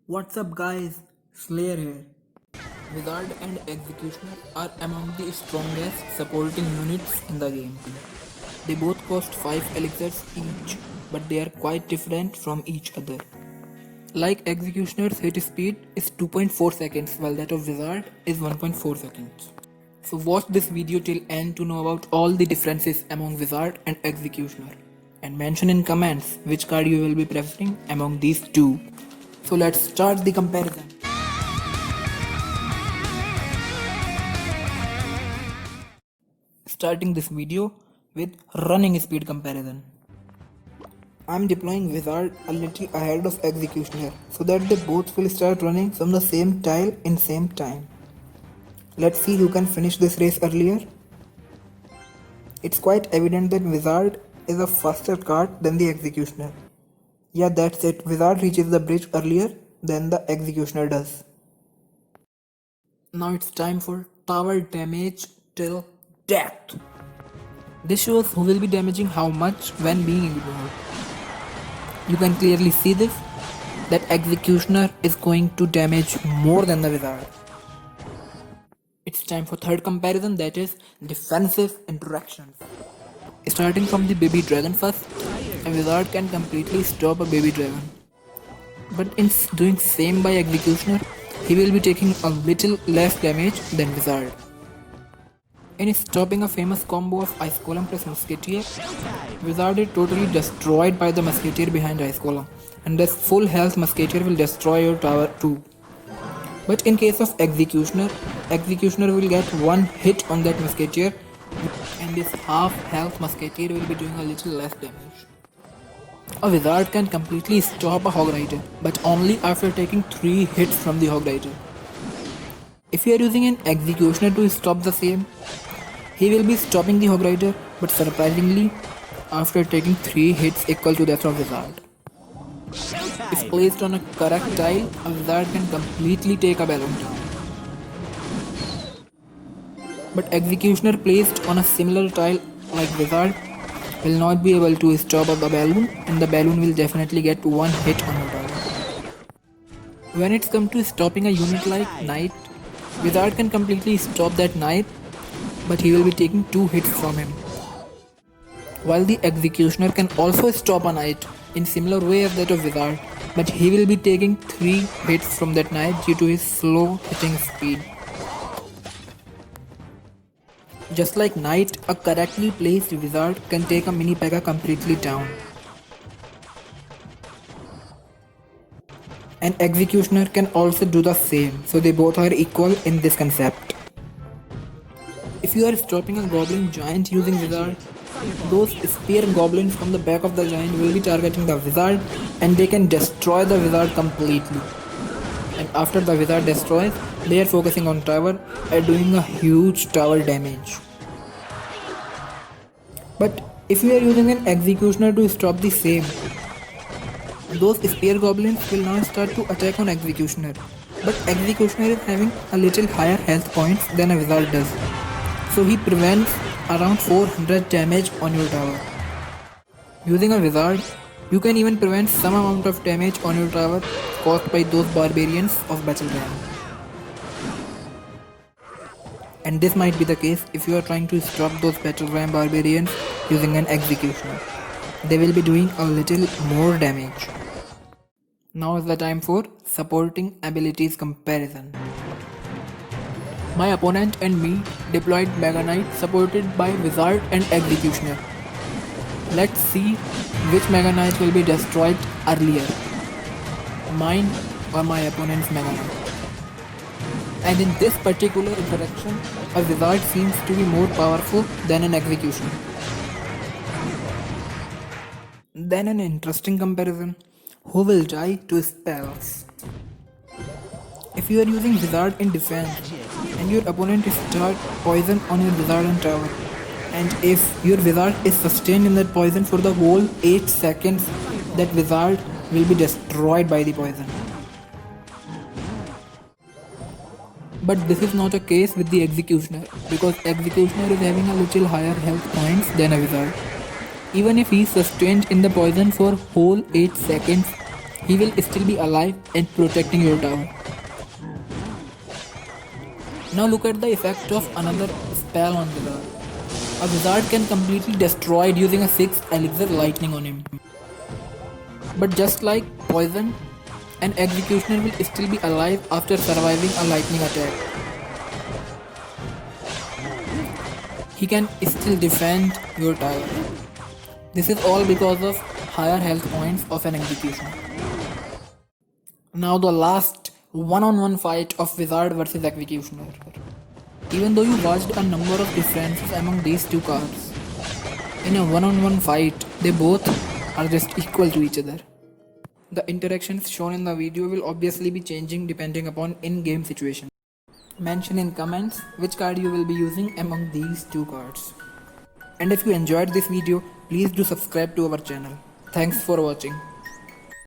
What's up guys, Slayer here. Wizard and Executioner are among the strongest supporting units in the game. They both cost 5 elixirs each, but they are quite different from each other. Like Executioner's hit speed is 2.4 seconds while that of Wizard is 1.4 seconds. So watch this video till end to know about all the differences among Wizard and Executioner. And mention in comments which card you will be preferring among these two. So let's start the comparison. Starting this video with running speed comparison. I'm deploying Wizard a little ahead of Executioner so that they both will start running from the same tile in same time. Let's see who can finish this race earlier. It's quite evident that Wizard is a faster card than the Executioner. Yeah, that's it. Wizard reaches the bridge earlier than the Executioner does. Now it's time for tower damage till death. This shows who will be damaging how much when being ignored. You can clearly see this, that Executioner is going to damage more than the Wizard. It's time for third comparison, that is defensive interactions. Starting from the baby dragon first, a Wizard can completely stop a baby dragon. But in doing same by Executioner, he will be taking a little less damage than Wizard. In stopping a famous combo of Ice Golem plus Musketeer, Wizard is totally destroyed by the Musketeer behind Ice Golem, and this full health Musketeer will destroy your tower too. But in case of Executioner, Executioner will get one hit on that Musketeer, and this half health Musketeer will be doing a little less damage. A Wizard can completely stop a Hog Rider, but only after taking 3 hits from the Hog Rider. If you are using an Executioner to stop the same, he will be stopping the Hog Rider, but surprisingly, after taking 3 hits equal to that of Wizard. If placed on a correct tile, a Wizard can completely take a balloon down. But Executioner placed on a similar tile like Wizard will not be able to stop the balloon, and the balloon will definitely get 1 hit on your tower. When it's come to stopping a unit like Knight, Wizard can completely stop that Knight, but he will be taking 2 hits from him. While the Executioner can also stop a Knight in similar way as that of Wizard, but he will be taking 3 hits from that Knight due to his slow hitting speed. Just like Knight, a correctly placed Wizard can take a mini P.E.K.K.A completely down. And Executioner can also do the same, so they both are equal in this concept. If you are stopping a Goblin Giant using Wizard, those spear goblins from the back of the giant will be targeting the Wizard, and they can destroy the Wizard completely. And after the Wizard destroys, they are focusing on tower and doing a huge tower damage. But if you are using an Executioner to stop the same, those spear goblins will now start to attack on Executioner. But Executioner is having a little higher health points than a Wizard does, so he prevents around 400 damage on your tower. Using a Wizard, you can even prevent some amount of damage on your tower caused by those barbarians of Battle Ram. And this might be the case if you are trying to stop those Battle Ram barbarians using an Executioner. They will be doing a little more damage. Now is the time for supporting abilities comparison. My opponent and me deployed Mega Knight supported by Wizard and Executioner. Let's see which Mega Knight will be destroyed earlier, mine or my opponent's Mega Knight. And in this particular interaction, a Wizard seems to be more powerful than an Executioner. Then an interesting comparison, who will die to spells? If you are using Wizard in defense and your opponent starts poison on your Wizard and tower, and if your Wizard is sustained in that poison for the whole 8 seconds, that Wizard will be destroyed by the poison. But this is not a case with the Executioner, because Executioner is having a little higher health points than a Wizard. Even if he is sustained in the poison for whole 8 seconds, he will still be alive and protecting your tower. Now look at the effect of another spell on Wizard. A Wizard can completely destroy it using a 6 Elixir Lightning on him. But just like Poison, an Executioner will still be alive after surviving a lightning attack. He can still defend your tower. This is all because of higher health points of an Executioner. Now the last one-on-one fight of Wizard versus Executioner. Even though you watched a number of differences among these two cards, in a one-on-one fight, they both are just equal to each other. The interactions shown in the video will obviously be changing depending upon in-game situation. Mention in comments which card you will be using among these two cards. And if you enjoyed this video, please do subscribe to our channel. Thanks for watching.